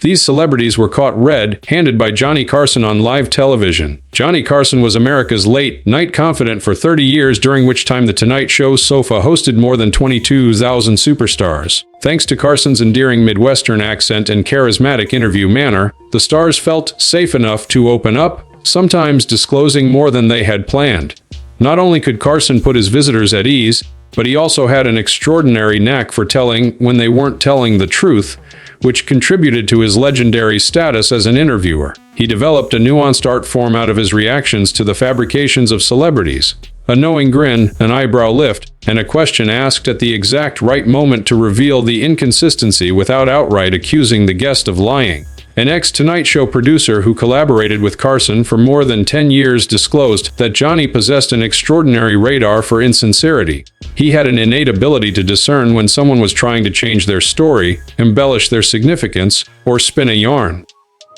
These celebrities were caught red-handed by Johnny Carson on live television. Johnny Carson was America's late-night confidant for 30 years, during which time The Tonight Show sofa hosted more than 22,000 superstars. Thanks to Carson's endearing Midwestern accent and charismatic interview manner, the stars felt safe enough to open up, sometimes disclosing more than they had planned. Not only could Carson put his visitors at ease, but he also had an extraordinary knack for telling when they weren't telling the truth, which contributed to his legendary status as an interviewer. He developed a nuanced art form out of his reactions to the fabrications of celebrities. A knowing grin, an eyebrow lift, and a question asked at the exact right moment to reveal the inconsistency without outright accusing the guest of lying. An ex-Tonight Show producer who collaborated with Carson for more than 10 years disclosed that Johnny possessed an extraordinary radar for insincerity. He had an innate ability to discern when someone was trying to change their story, embellish their significance, or spin a yarn.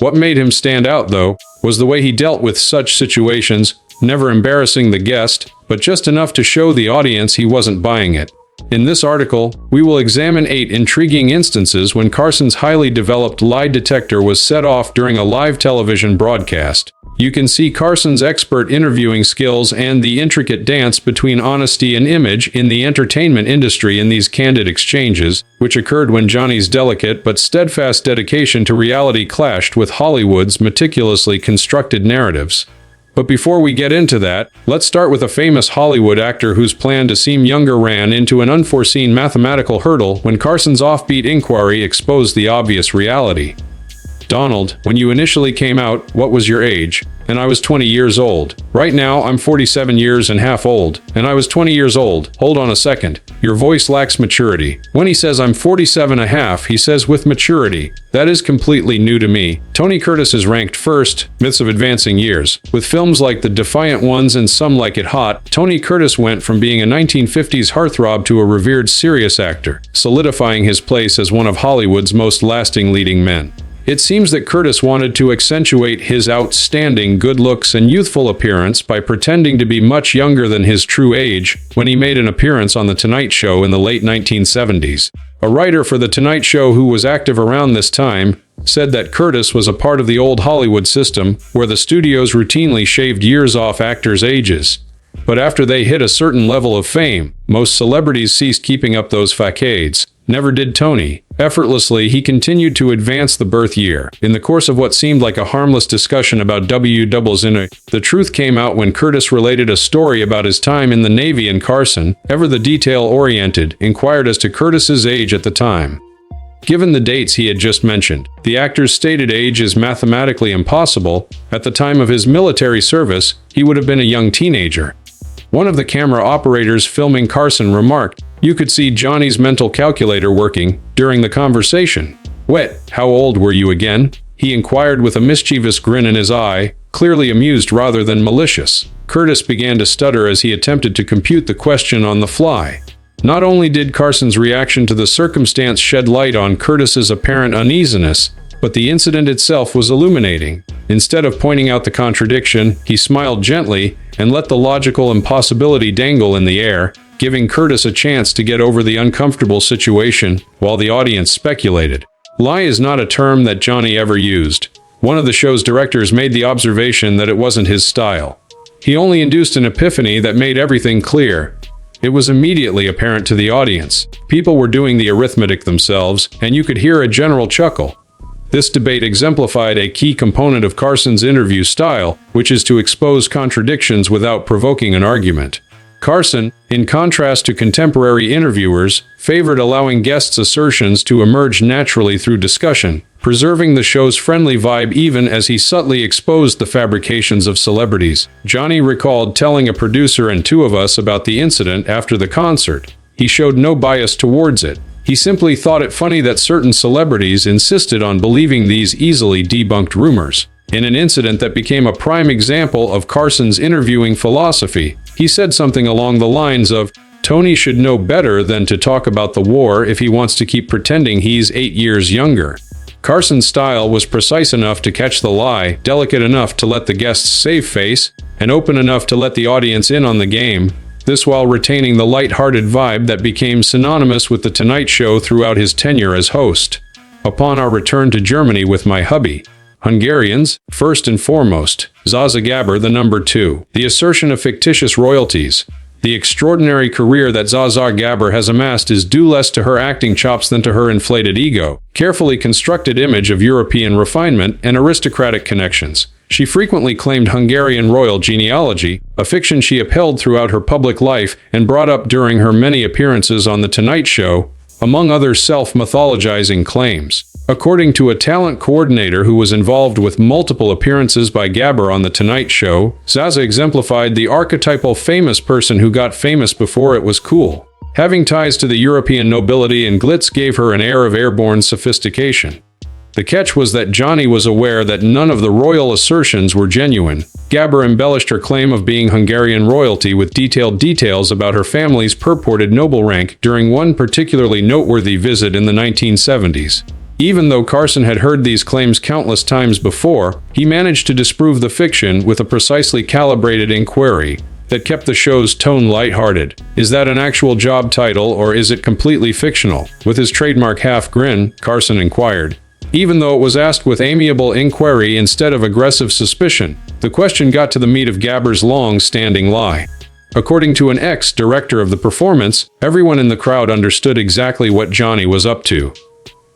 What made him stand out, though, was the way he dealt with such situations, never embarrassing the guest, but just enough to show the audience he wasn't buying it. In this article, we will examine 8 intriguing instances when Carson's highly developed lie detector was set off during a live television broadcast. You can see Carson's expert interviewing skills and the intricate dance between honesty and image in the entertainment industry in these candid exchanges, which occurred when Johnny's delicate but steadfast dedication to reality clashed with Hollywood's meticulously constructed narratives. But before we get into that, let's start with a famous Hollywood actor whose plan to seem younger ran into an unforeseen mathematical hurdle when Carson's offbeat inquiry exposed the obvious reality. "Donald, when you initially came out, what was your age?" "And I was 20 years old. Right now, I'm 47 years and half old. And I was 20 years old. Hold on a second. Your voice lacks maturity." When he says I'm 47 and a half, he says with maturity. That is completely new to me. Tony Curtis is ranked first, myths of advancing years. With films like The Defiant Ones and Some Like It Hot, Tony Curtis went from being a 1950s heartthrob to a revered serious actor, solidifying his place as one of Hollywood's most lasting leading men. It seems that Curtis wanted to accentuate his outstanding good looks and youthful appearance by pretending to be much younger than his true age when he made an appearance on The Tonight Show in the late 1970s. A writer for The Tonight Show who was active around this time said that Curtis was a part of the old Hollywood system where the studios routinely shaved years off actors' ages. But after they hit a certain level of fame, most celebrities ceased keeping up those facades. Never did Tony. Effortlessly, he continued to advance the birth year. In the course of what seemed like a harmless discussion about the truth came out when Curtis related a story about his time in the Navy, and Carson, ever the detail-oriented, inquired as to Curtis's age at the time. Given the dates he had just mentioned, the actor's stated age is mathematically impossible. At the time of his military service, he would have been a young teenager. One of the camera operators filming Carson remarked, "You could see Johnny's mental calculator working during the conversation." "Wet, how old were you again?" he inquired with a mischievous grin in his eye, clearly amused rather than malicious. Curtis began to stutter as he attempted to compute the question on the fly. Not only did Carson's reaction to the circumstance shed light on Curtis's apparent uneasiness, but the incident itself was illuminating. Instead of pointing out the contradiction, he smiled gently and let the logical impossibility dangle in the air, giving Curtis a chance to get over the uncomfortable situation while the audience speculated. Lie is not a term that Johnny ever used. One of the show's directors made the observation that it wasn't his style. He only induced an epiphany that made everything clear. It was immediately apparent to the audience. People were doing the arithmetic themselves, and you could hear a general chuckle. This debate exemplified a key component of Carson's interview style, which is to expose contradictions without provoking an argument. Carson, in contrast to contemporary interviewers, favored allowing guests' assertions to emerge naturally through discussion, preserving the show's friendly vibe even as he subtly exposed the fabrications of celebrities. Johnny recalled telling a producer and 2 of us about the incident after the concert. He showed no bias towards it. He simply thought it funny that certain celebrities insisted on believing these easily debunked rumors. In an incident that became a prime example of Carson's interviewing philosophy, he said something along the lines of, "Tony should know better than to talk about the war if he wants to keep pretending he's 8 years younger." Carson's style was precise enough to catch the lie, delicate enough to let the guests save face, and open enough to let the audience in on the game. This while retaining the light-hearted vibe that became synonymous with The Tonight Show throughout his tenure as host. upon our return to Germany with my hubby. Hungarians, first and foremost. Zsa Zsa Gabor, the number 2. The assertion of fictitious royalties. The extraordinary career that Zsa Zsa Gabor has amassed is due less to her acting chops than to her inflated ego, carefully constructed image of European refinement, and aristocratic connections. She frequently claimed Hungarian royal genealogy, a fiction she upheld throughout her public life and brought up during her many appearances on The Tonight Show, among other self-mythologizing claims. According to a talent coordinator who was involved with multiple appearances by Gabor on The Tonight Show, Zsa Zsa exemplified the archetypal famous person who got famous before it was cool. Having ties to the European nobility and glitz gave her an air of airborne sophistication. The catch was that Johnny was aware that none of the royal assertions were genuine. Gabor embellished her claim of being Hungarian royalty with detailed details about her family's purported noble rank during one particularly noteworthy visit in the 1970s. Even though Carson had heard these claims countless times before, he managed to disprove the fiction with a precisely calibrated inquiry that kept the show's tone lighthearted. Is that an actual job title or is it completely fictional? With his trademark half grin, Carson inquired. Even though it was asked with amiable inquiry instead of aggressive suspicion, the question got to the meat of Gabor's long-standing lie. According to an ex-director of the performance, everyone in the crowd understood exactly what Johnny was up to.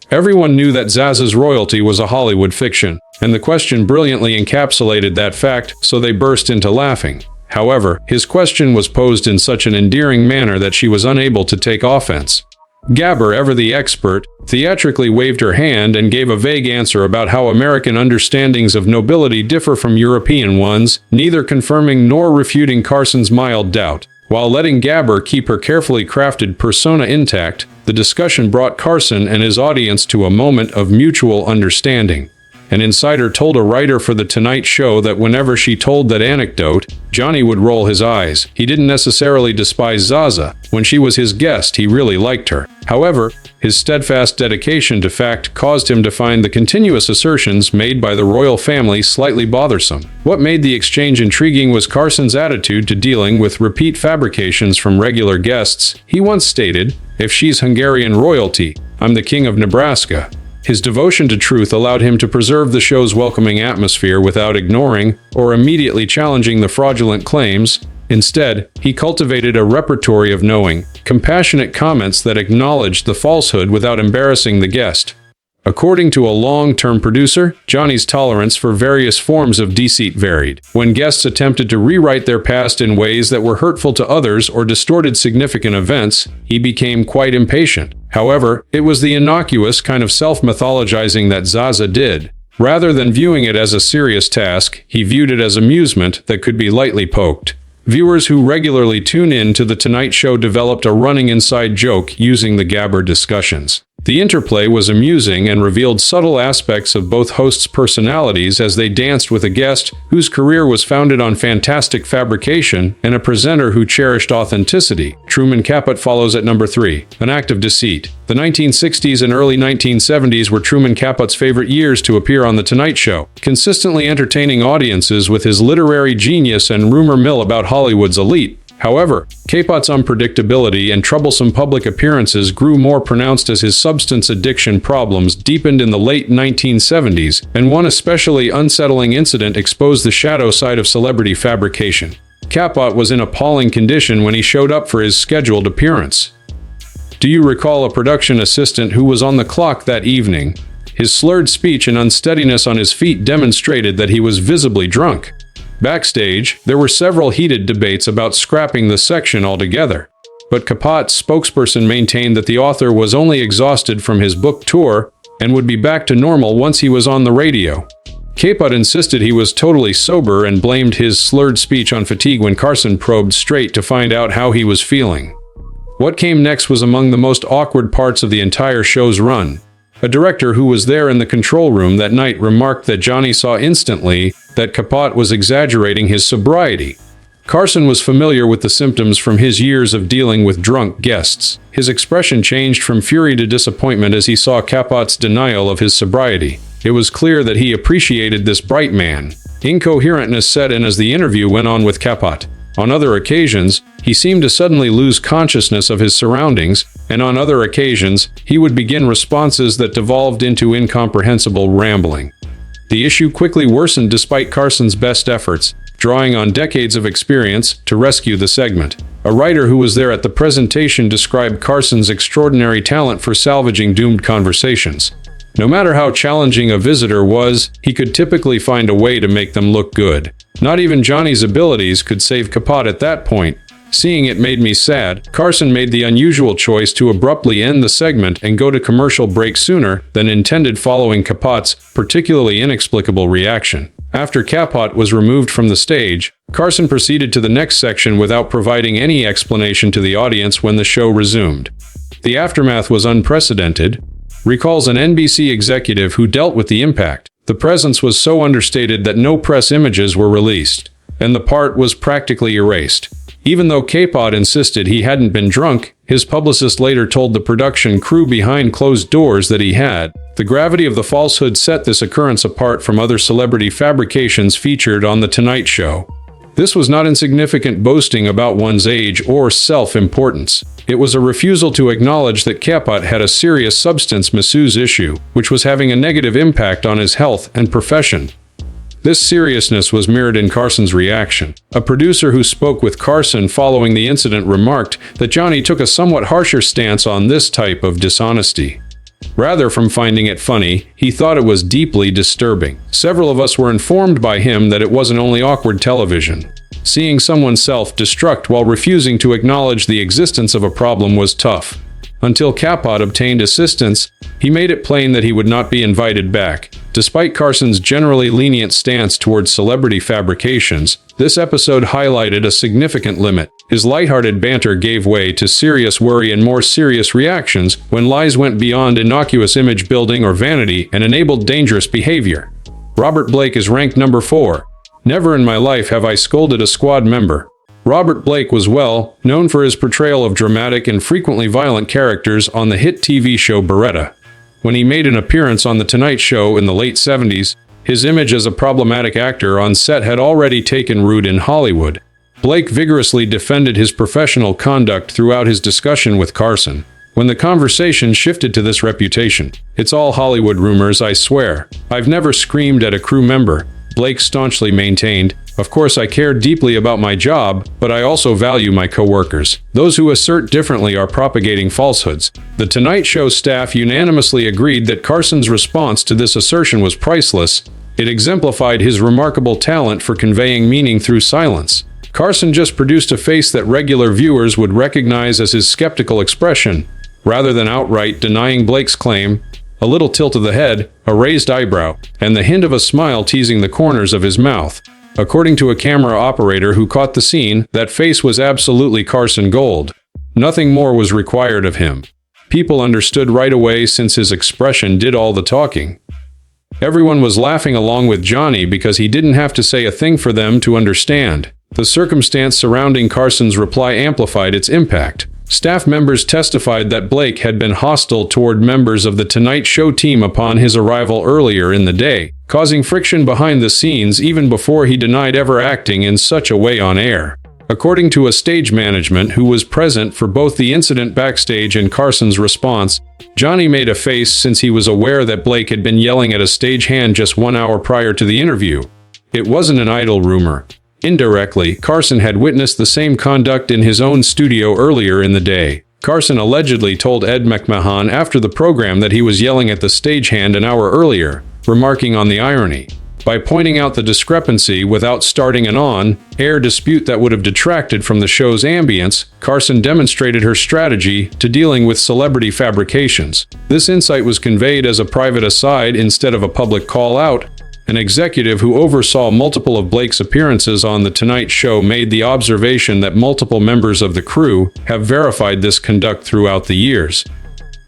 Everyone knew that Zsa Zsa's royalty was a Hollywood fiction, and the question brilliantly encapsulated that fact, so they burst into laughing. However, his question was posed in such an endearing manner that she was unable to take offense. Gabor, ever the expert, theatrically waved her hand and gave a vague answer about how American understandings of nobility differ from European ones, neither confirming nor refuting Carson's mild doubt. While letting Gabor keep her carefully crafted persona intact, the discussion brought Carson and his audience to a moment of mutual understanding. An insider told a writer for The Tonight Show that whenever she told that anecdote, Johnny would roll his eyes. He didn't necessarily despise Zsa Zsa. When she was his guest, he really liked her. However, his steadfast dedication to fact caused him to find the continuous assertions made by the royal family slightly bothersome. What made the exchange intriguing was Carson's attitude to dealing with repeat fabrications from regular guests. He once stated, "If she's Hungarian royalty, I'm the king of Nebraska." His devotion to truth allowed him to preserve the show's welcoming atmosphere without ignoring or immediately challenging the fraudulent claims. Instead, he cultivated a repertoire of knowing, compassionate comments that acknowledged the falsehood without embarrassing the guest. According to a long-term producer, Johnny's tolerance for various forms of deceit varied. When guests attempted to rewrite their past in ways that were hurtful to others or distorted significant events, he became quite impatient. However, it was the innocuous kind of self-mythologizing that Zsa Zsa did. Rather than viewing it as a serious task, he viewed it as amusement that could be lightly poked. Viewers who regularly tune in to The Tonight Show developed a running inside joke using the Gabor discussions. The interplay was amusing and revealed subtle aspects of both hosts' personalities as they danced with a guest whose career was founded on fantastic fabrication and a presenter who cherished authenticity. Truman Capote follows at number 3, an act of deceit. The 1960s and early 1970s were Truman Capote's favorite years to appear on The Tonight Show, consistently entertaining audiences with his literary genius and rumor mill about Hollywood's elite. However, Capote's unpredictability and troublesome public appearances grew more pronounced as his substance addiction problems deepened in the late 1970s, and one especially unsettling incident exposed the shadow side of celebrity fabrication. Capote was in appalling condition when he showed up for his scheduled appearance. Do you recall a production assistant who was on the clock that evening? His slurred speech and unsteadiness on his feet demonstrated that he was visibly drunk. Backstage, there were several heated debates about scrapping the section altogether. But Capote's spokesperson maintained that the author was only exhausted from his book tour and would be back to normal once he was on the radio. Capote insisted he was totally sober and blamed his slurred speech on fatigue when Carson probed straight to find out how he was feeling. What came next was among the most awkward parts of the entire show's run. A director who was there in the control room that night remarked that Johnny saw instantly that Capote was exaggerating his sobriety. Carson was familiar with the symptoms from his years of dealing with drunk guests. His expression changed from fury to disappointment as he saw Capote's denial of his sobriety. It was clear that he appreciated this bright man. Incoherentness set in as the interview went on with Capote. On other occasions, he seemed to suddenly lose consciousness of his surroundings, and on other occasions, he would begin responses that devolved into incomprehensible rambling. The issue quickly worsened despite Carson's best efforts, drawing on decades of experience to rescue the segment. A writer who was there at the presentation described Carson's extraordinary talent for salvaging doomed conversations. No matter how challenging a visitor was, he could typically find a way to make them look good. Not even Johnny's abilities could save Capote at that point. Seeing it made me sad, Carson made the unusual choice to abruptly end the segment and go to commercial break sooner than intended, following Capote's particularly inexplicable reaction. After Capote was removed from the stage, Carson proceeded to the next section without providing any explanation to the audience when the show resumed. The aftermath was unprecedented, recalls an NBC executive who dealt with the impact. The presence was so understated that no press images were released, and the part was practically erased. Even though Capote insisted he hadn't been drunk, his publicist later told the production crew behind closed doors that he had. The gravity of the falsehood set this occurrence apart from other celebrity fabrications featured on The Tonight Show. This was not insignificant boasting about one's age or self-importance. It was a refusal to acknowledge that Capote had a serious substance misuse issue, which was having a negative impact on his health and profession. This seriousness was mirrored in Carson's reaction. A producer who spoke with Carson following the incident remarked that Johnny took a somewhat harsher stance on this type of dishonesty. Rather from finding it funny, he thought it was deeply disturbing. Several of us were informed by him that it wasn't only awkward television. Seeing someone self-destruct while refusing to acknowledge the existence of a problem was tough. Until Capote obtained assistance, he made it plain that he would not be invited back. Despite Carson's generally lenient stance towards celebrity fabrications, this episode highlighted a significant limit. His lighthearted banter gave way to serious worry and more serious reactions when lies went beyond innocuous image building or vanity and enabled dangerous behavior. Robert Blake is ranked number 4. Never in my life have I scolded a squad member. Robert Blake was well known for his portrayal of dramatic and frequently violent characters on the hit TV show Beretta. When he made an appearance on The Tonight Show in the late 70s, his image as a problematic actor on set had already taken root in Hollywood. Blake vigorously defended his professional conduct throughout his discussion with Carson. When the conversation shifted to this reputation, "It's all Hollywood rumors, I swear. I've never screamed at a crew member," Blake staunchly maintained. "Of course I care deeply about my job, but I also value my co-workers. Those who assert differently are propagating falsehoods." The Tonight Show staff unanimously agreed that Carson's response to this assertion was priceless. It exemplified his remarkable talent for conveying meaning through silence. Carson just produced a face that regular viewers would recognize as his skeptical expression. Rather than outright denying Blake's claim, a little tilt of the head, a raised eyebrow, and the hint of a smile teasing the corners of his mouth. According to a camera operator who caught the scene, that face was absolutely Carson gold. Nothing more was required of him. People understood right away since his expression did all the talking. Everyone was laughing along with Johnny because he didn't have to say a thing for them to understand. The circumstance surrounding Carson's reply amplified its impact. Staff members testified that Blake had been hostile toward members of the Tonight Show team upon his arrival earlier in the day, causing friction behind the scenes even before he denied ever acting in such a way on air. According to a stage management who was present for both the incident backstage and Carson's response, Johnny made a face since he was aware that Blake had been yelling at a stagehand just 1 hour prior to the interview. It wasn't an idle rumor. Indirectly, Carson had witnessed the same conduct in his own studio earlier in the day. Carson allegedly told Ed McMahon after the program that he was yelling at the stagehand an hour earlier, remarking on the irony. By pointing out the discrepancy without starting an on-air dispute that would have detracted from the show's ambience, Carson demonstrated her strategy to dealing with celebrity fabrications. This insight was conveyed as a private aside instead of a public call-out. An executive who oversaw multiple of Blake's appearances on The Tonight Show made the observation that multiple members of the crew have verified this conduct throughout the years.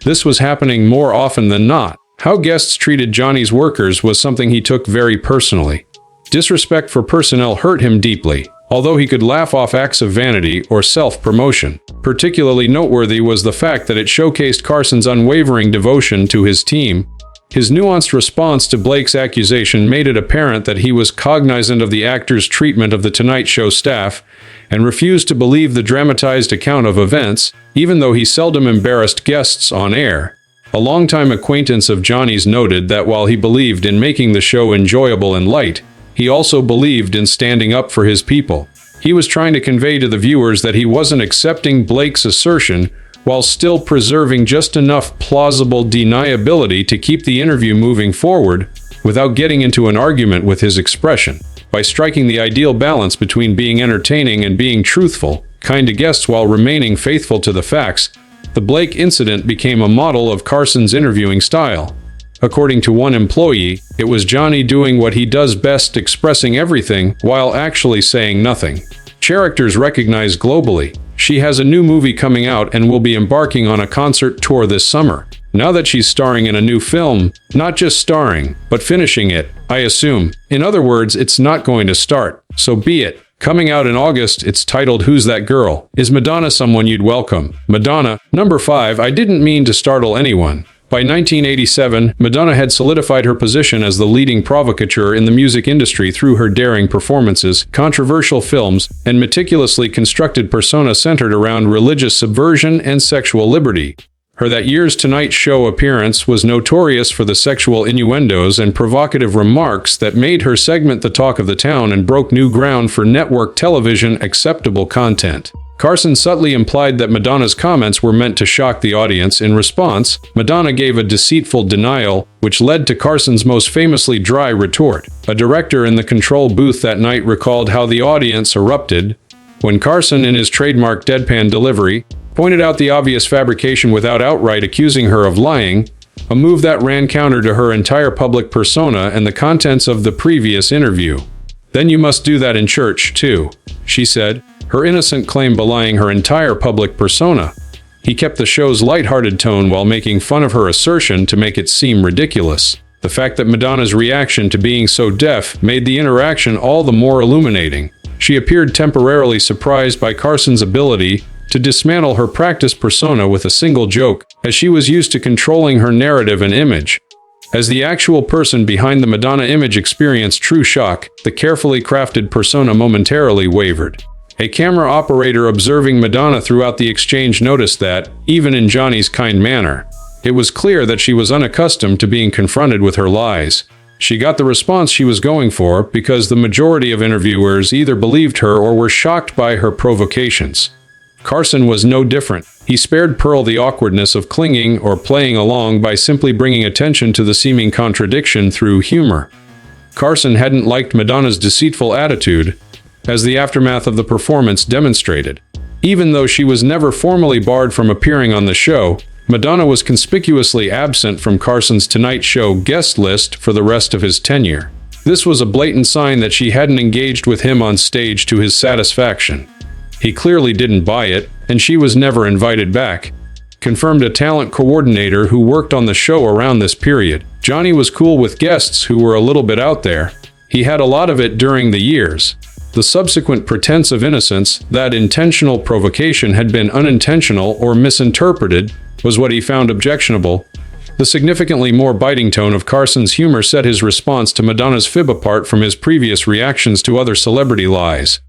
This was happening more often than not. How guests treated Johnny's workers was something he took very personally. Disrespect for personnel hurt him deeply, although he could laugh off acts of vanity or self-promotion. Particularly noteworthy was the fact that it showcased Carson's unwavering devotion to his team. His nuanced response to Blake's accusation made it apparent that he was cognizant of the actor's treatment of the Tonight Show staff and refused to believe the dramatized account of events, even though he seldom embarrassed guests on air. A longtime acquaintance of Johnny's noted that while he believed in making the show enjoyable and light, he also believed in standing up for his people. He was trying to convey to the viewers that he wasn't accepting Blake's assertion while still preserving just enough plausible deniability to keep the interview moving forward without getting into an argument with his expression. By striking the ideal balance between being entertaining and being truthful, kind to guests while remaining faithful to the facts, the Blake incident became a model of Carson's interviewing style. According to one employee, it was Johnny doing what he does best, expressing everything while actually saying nothing. Characters recognized globally. She has a new movie coming out and will be embarking on a concert tour this summer. Now that she's starring in a new film, not just starring, but finishing it, I assume. In other words, it's not going to start. So be it. Coming out in August, it's titled Who's That Girl? Is Madonna someone you'd welcome? Madonna. Number 5. I didn't mean to startle anyone. By 1987, Madonna had solidified her position as the leading provocateur in the music industry through her daring performances, controversial films, and meticulously constructed persona centered around religious subversion and sexual liberty. Her that year's Tonight Show appearance was notorious for the sexual innuendos and provocative remarks that made her segment the talk of the town and broke new ground for network television acceptable content. Carson subtly implied that Madonna's comments were meant to shock the audience. In response, Madonna gave a deceitful denial, which led to Carson's most famously dry retort. A director in the control booth that night recalled how the audience erupted when Carson, in his trademark deadpan delivery, pointed out the obvious fabrication without outright accusing her of lying, a move that ran counter to her entire public persona and the contents of the previous interview. "Then you must do that in church, too," she said, her innocent claim belying her entire public persona. He kept the show's lighthearted tone while making fun of her assertion to make it seem ridiculous. The fact that Madonna's reaction to being so deaf made the interaction all the more illuminating. She appeared temporarily surprised by Carson's ability to dismantle her practiced persona with a single joke, as she was used to controlling her narrative and image. As the actual person behind the Madonna image experienced true shock, the carefully crafted persona momentarily wavered. A camera operator observing Madonna throughout the exchange noticed that, even in Johnny's kind manner, it was clear that she was unaccustomed to being confronted with her lies. She got the response she was going for because the majority of interviewers either believed her or were shocked by her provocations. Carson was no different. He spared Pearl the awkwardness of clinging or playing along by simply bringing attention to the seeming contradiction through humor. Carson hadn't liked Madonna's deceitful attitude, as the aftermath of the performance demonstrated. Even though she was never formally barred from appearing on the show, Madonna was conspicuously absent from Carson's Tonight Show guest list for the rest of his tenure. This was a blatant sign that she hadn't engaged with him on stage to his satisfaction. He clearly didn't buy it, and she was never invited back, confirmed a talent coordinator who worked on the show around this period. Johnny was cool with guests who were a little bit out there. He had a lot of it during the years. The subsequent pretense of innocence, that intentional provocation had been unintentional or misinterpreted, was what he found objectionable. The significantly more biting tone of Carson's humor set his response to Madonna's fib apart from his previous reactions to other celebrity lies.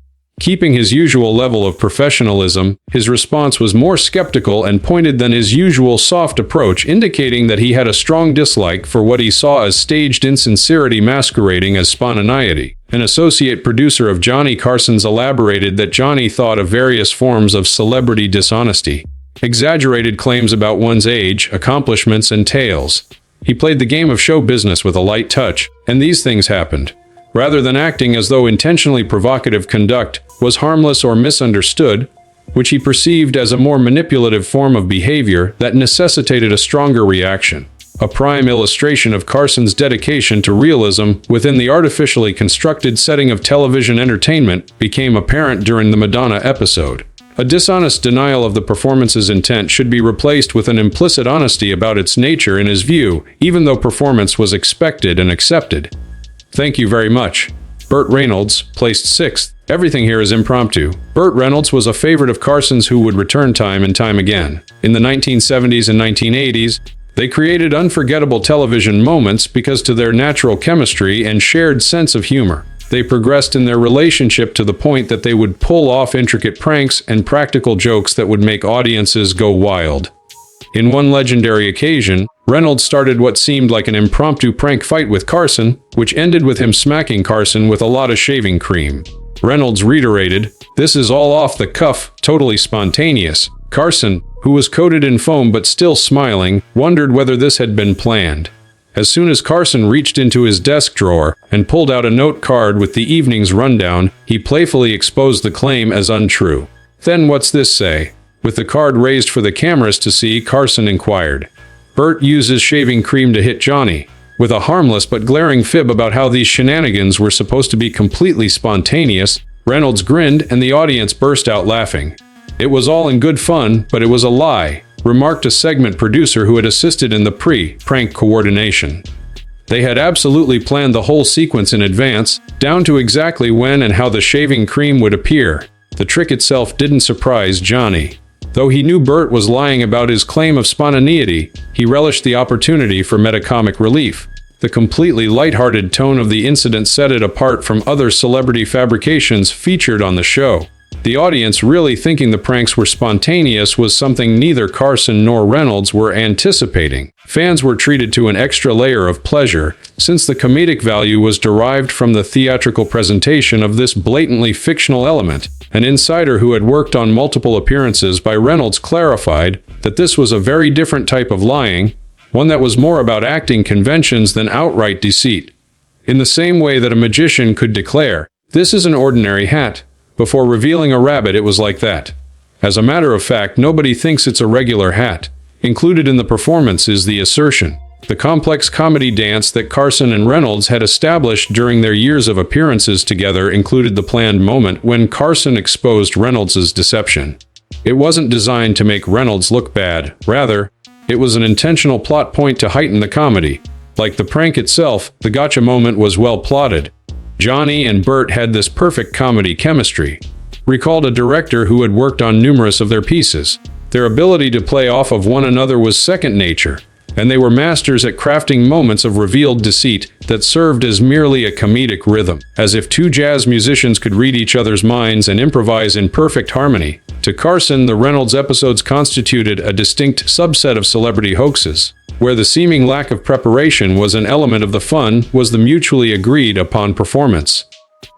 Keeping his usual level of professionalism, his response was more skeptical and pointed than his usual soft approach, indicating that he had a strong dislike for what he saw as staged insincerity masquerading as spontaneity. An associate producer of Johnny Carson's elaborated that Johnny thought of various forms of celebrity dishonesty, exaggerated claims about one's age, accomplishments, and tales. He played the game of show business with a light touch, and these things happened. Rather than acting as though intentionally provocative conduct was harmless or misunderstood, which he perceived as a more manipulative form of behavior that necessitated a stronger reaction. A prime illustration of Carson's dedication to realism within the artificially constructed setting of television entertainment became apparent during the Madonna episode. A dishonest denial of the performance's intent should be replaced with an implicit honesty about its nature in his view, even though performance was expected and accepted. Thank you very much. Burt Reynolds, placed 6th. Everything here is impromptu. Burt Reynolds was a favorite of Carson's who would return time and time again. In the 1970s and 1980s, they created unforgettable television moments because to their natural chemistry and shared sense of humor. They progressed in their relationship to the point that they would pull off intricate pranks and practical jokes that would make audiences go wild. In one legendary occasion, Reynolds started what seemed like an impromptu prank fight with Carson, which ended with him smacking Carson with a lot of shaving cream. Reynolds reiterated, "This is all off the cuff, totally spontaneous." Carson, who was coated in foam but still smiling, wondered whether this had been planned. As soon as Carson reached into his desk drawer and pulled out a note card with the evening's rundown, he playfully exposed the claim as untrue. "Then what's this say?" With the card raised for the cameras to see, Carson inquired. "Burt uses shaving cream to hit Johnny," with a harmless but glaring fib about how these shenanigans were supposed to be completely spontaneous. Reynolds grinned and the audience burst out laughing. "It was all in good fun, but it was a lie," remarked a segment producer who had assisted in the pre-prank coordination. They had absolutely planned the whole sequence in advance, down to exactly when and how the shaving cream would appear. The trick itself didn't surprise Johnny. Though he knew Burt was lying about his claim of spontaneity, he relished the opportunity for metacomic relief. The completely lighthearted tone of the incident set it apart from other celebrity fabrications featured on the show. The audience really thinking the pranks were spontaneous was something neither Carson nor Reynolds were anticipating. Fans were treated to an extra layer of pleasure, since the comedic value was derived from the theatrical presentation of this blatantly fictional element. An insider who had worked on multiple appearances by Reynolds clarified that this was a very different type of lying, one that was more about acting conventions than outright deceit. In the same way that a magician could declare, "This is an ordinary hat," before revealing a rabbit, it was like that. As a matter of fact, nobody thinks it's a regular hat. Included in the performance is the assertion. The complex comedy dance that Carson and Reynolds had established during their years of appearances together included the planned moment when Carson exposed Reynolds' deception. It wasn't designed to make Reynolds look bad. Rather, it was an intentional plot point to heighten the comedy. Like the prank itself, the gotcha moment was well plotted. Johnny and Burt had this perfect comedy chemistry. Recalled a director who had worked on numerous of their pieces. Their ability to play off of one another was second nature, and they were masters at crafting moments of revealed deceit that served as merely a comedic rhythm, as if two jazz musicians could read each other's minds and improvise in perfect harmony. To Carson, the Reynolds episodes constituted a distinct subset of celebrity hoaxes. Where the seeming lack of preparation was an element of the fun was the mutually agreed upon performance.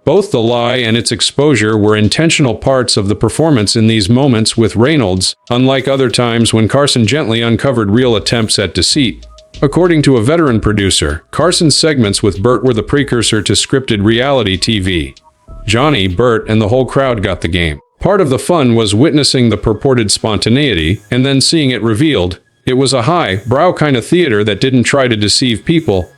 Both the lie and its exposure were intentional parts of the performance in these moments with Reynolds, unlike other times when Carson gently uncovered real attempts at deceit. According to a veteran producer, Carson's segments with Burt were the precursor to scripted reality TV. Johnny, Burt, and the whole crowd got the game. Part of the fun was witnessing the purported spontaneity and then seeing it revealed. It was a high-brow kind of theater that didn't try to deceive people,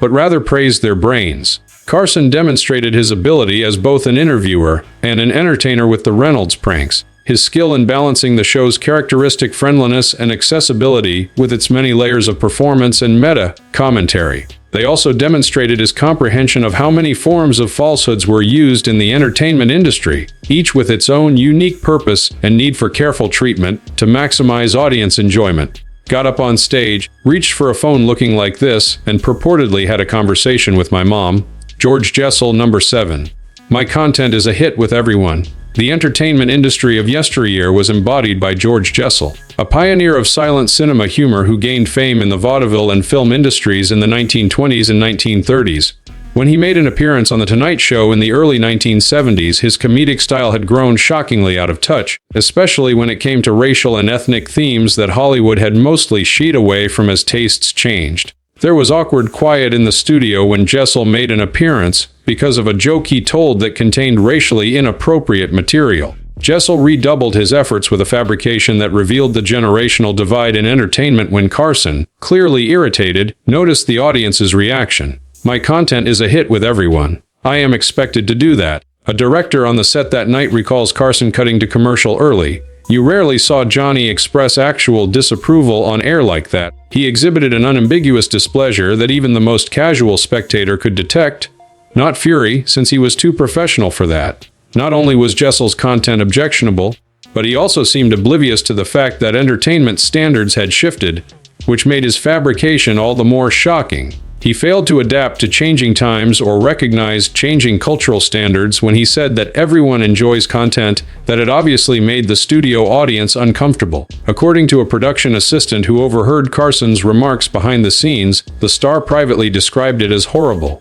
but rather praised their brains. Carson demonstrated his ability as both an interviewer and an entertainer with the Reynolds pranks. His skill in balancing the show's characteristic friendliness and accessibility with its many layers of performance and meta-commentary. They also demonstrated his comprehension of how many forms of falsehoods were used in the entertainment industry, each with its own unique purpose and need for careful treatment to maximize audience enjoyment. Got up on stage, reached for a phone looking like this, and purportedly had a conversation with my mom. George Jessel, number 7. My content is a hit with everyone. The entertainment industry of yesteryear was embodied by George Jessel, a pioneer of silent cinema humor who gained fame in the vaudeville and film industries in the 1920s and 1930s. When he made an appearance on The Tonight Show in the early 1970s, his comedic style had grown shockingly out of touch, especially when it came to racial and ethnic themes that Hollywood had mostly shied away from as tastes changed. There was awkward quiet in the studio when Jessel made an appearance because of a joke he told that contained racially inappropriate material. Jessel redoubled his efforts with a fabrication that revealed the generational divide in entertainment when Carson, clearly irritated, noticed the audience's reaction. My content is a hit with everyone. I am expected to do that. A director on the set that night recalls Carson cutting to commercial early. You rarely saw Johnny express actual disapproval on air like that. He exhibited an unambiguous displeasure that even the most casual spectator could detect. Not fury, since he was too professional for that. Not only was Jessel's content objectionable, but he also seemed oblivious to the fact that entertainment standards had shifted, which made his fabrication all the more shocking. He failed to adapt to changing times or recognize changing cultural standards when he said that everyone enjoys content that had obviously made the studio audience uncomfortable. According to a production assistant who overheard Carson's remarks behind the scenes, the star privately described it as horrible.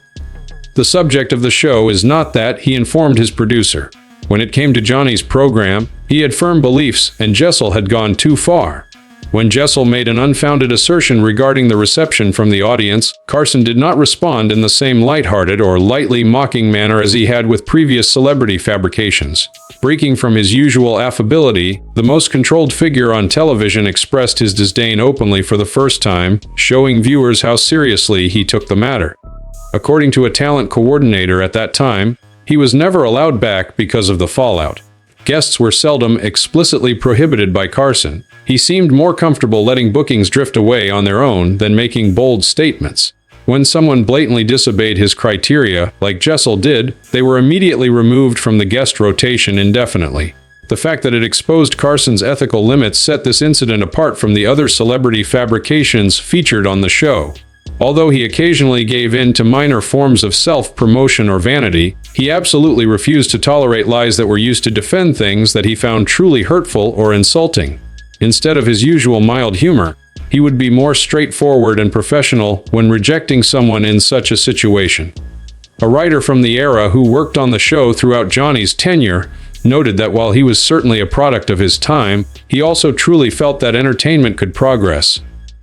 The subject of the show is not that, he informed his producer. When it came to Johnny's program, he had firm beliefs, and Jessel had gone too far. When Jessel made an unfounded assertion regarding the reception from the audience, Carson did not respond in the same lighthearted or lightly mocking manner as he had with previous celebrity fabrications. Breaking from his usual affability, the most controlled figure on television expressed his disdain openly for the first time, showing viewers how seriously he took the matter. According to a talent coordinator at that time, he was never allowed back because of the fallout. Guests were seldom explicitly prohibited by Carson. He seemed more comfortable letting bookings drift away on their own than making bold statements. When someone blatantly disobeyed his criteria, like Jessel did, they were immediately removed from the guest rotation indefinitely. The fact that it exposed Carson's ethical limits set this incident apart from the other celebrity fabrications featured on the show. Although he occasionally gave in to minor forms of self-promotion or vanity, he absolutely refused to tolerate lies that were used to defend things that he found truly hurtful or insulting. Instead of his usual mild humor, he would be more straightforward and professional when rejecting someone in such a situation. A writer from the era who worked on the show throughout Johnny's tenure noted that while he was certainly a product of his time, he also truly felt that entertainment could progress.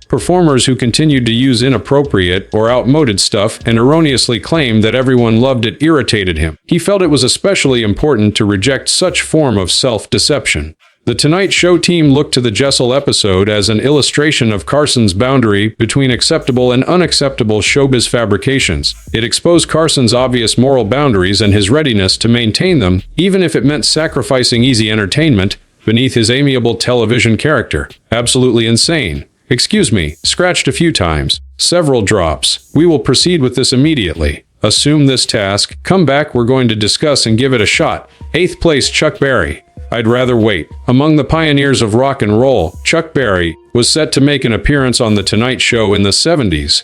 Performers who continued to use inappropriate or outmoded stuff and erroneously claimed that everyone loved it irritated him. He felt it was especially important to reject such form of self-deception. The Tonight Show team looked to the Jessel episode as an illustration of Carson's boundary between acceptable and unacceptable showbiz fabrications. It exposed Carson's obvious moral boundaries and his readiness to maintain them, even if it meant sacrificing easy entertainment beneath his amiable television character. Absolutely insane. Excuse me, scratched a few times. Several drops. We will proceed with this immediately. Assume this task. Come back, we're going to discuss and give it a shot. 8th place, Chuck Berry. I'd rather wait. Among the pioneers of rock and roll, Chuck Berry was set to make an appearance on The Tonight Show in the 70s.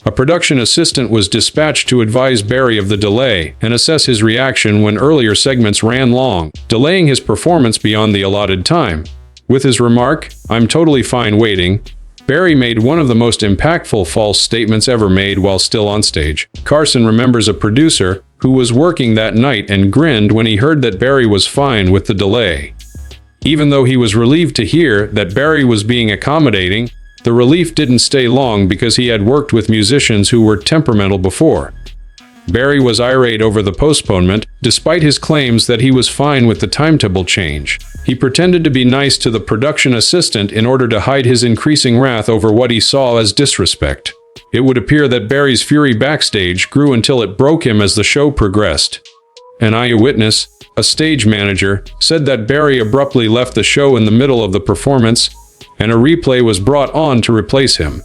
A production assistant was dispatched to advise Berry of the delay and assess his reaction when earlier segments ran long, delaying his performance beyond the allotted time. With his remark, "I'm totally fine waiting," Berry made one of the most impactful false statements ever made while still on stage. Carson remembers a producer who was working that night and grinned when he heard that Berry was fine with the delay. Even though he was relieved to hear that Berry was being accommodating, the relief didn't stay long because he had worked with musicians who were temperamental before. Berry was irate over the postponement, despite his claims that he was fine with the timetable change. He pretended to be nice to the production assistant in order to hide his increasing wrath over what he saw as disrespect. It would appear that Berry's fury backstage grew until it broke him as the show progressed. An eyewitness, a stage manager, said that Berry abruptly left the show in the middle of the performance, and a replay was brought on to replace him.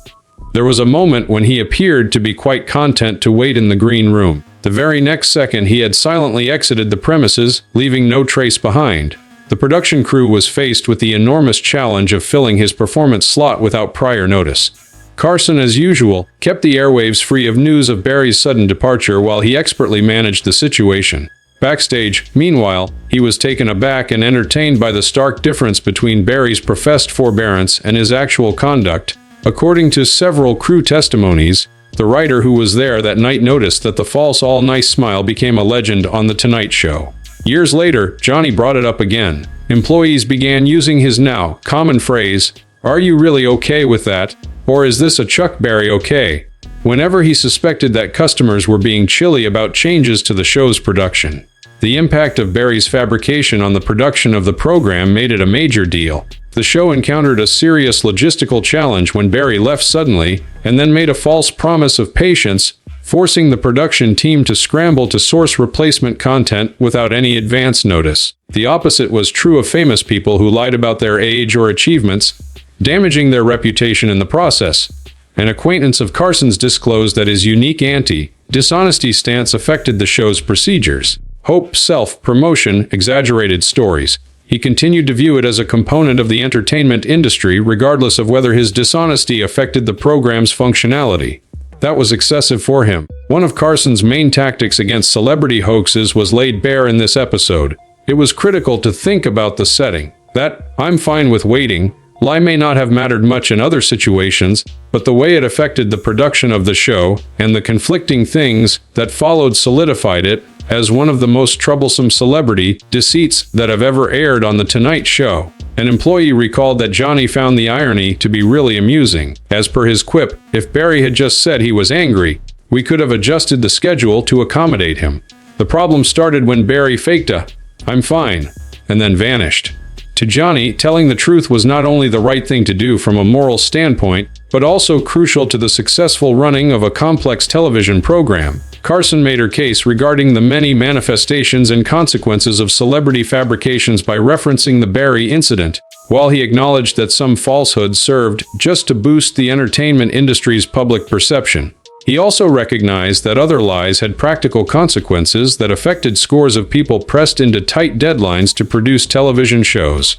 There was a moment when he appeared to be quite content to wait in the green room. The very next second he had silently exited the premises, leaving no trace behind. The production crew was faced with the enormous challenge of filling his performance slot without prior notice. Carson, as usual, kept the airwaves free of news of Berry's sudden departure while he expertly managed the situation. Backstage, meanwhile, he was taken aback and entertained by the stark difference between Berry's professed forbearance and his actual conduct. According to several crew testimonies, the writer who was there that night noticed that the false all-nice smile became a legend on The Tonight Show. Years later, Johnny brought it up again. Employees began using his now common phrase, "Are you really okay with that? Or is this a Chuck Berry okay?" whenever he suspected that customers were being chilly about changes to the show's production. The impact of Berry's fabrication on the production of the program made it a major deal. The show encountered a serious logistical challenge when Berry left suddenly and then made a false promise of patience, forcing the production team to scramble to source replacement content without any advance notice. The opposite was true of famous people who lied about their age or achievements, damaging their reputation in the process. An acquaintance of Carson's disclosed that his unique anti-dishonesty stance affected the show's procedures. Hope, self-promotion, exaggerated stories. He continued to view it as a component of the entertainment industry regardless of whether his dishonesty affected the program's functionality. That was excessive for him. One of Carson's main tactics against celebrity hoaxes was laid bare in this episode. It was critical to think about the setting. That "I'm fine with waiting" lie may not have mattered much in other situations, but the way it affected the production of the show and the conflicting things that followed solidified it as one of the most troublesome celebrity deceits that have ever aired on The Tonight Show. An employee recalled that Johnny found the irony to be really amusing. As per his quip, "If Barry had just said he was angry, we could have adjusted the schedule to accommodate him." The problem started when Barry faked a "I'm fine" and then vanished. To Johnny, telling the truth was not only the right thing to do from a moral standpoint, but also crucial to the successful running of a complex television program. Carson made her case regarding the many manifestations and consequences of celebrity fabrications by referencing the Barry incident. While he acknowledged that some falsehoods served just to boost the entertainment industry's public perception, he also recognized that other lies had practical consequences that affected scores of people pressed into tight deadlines to produce television shows.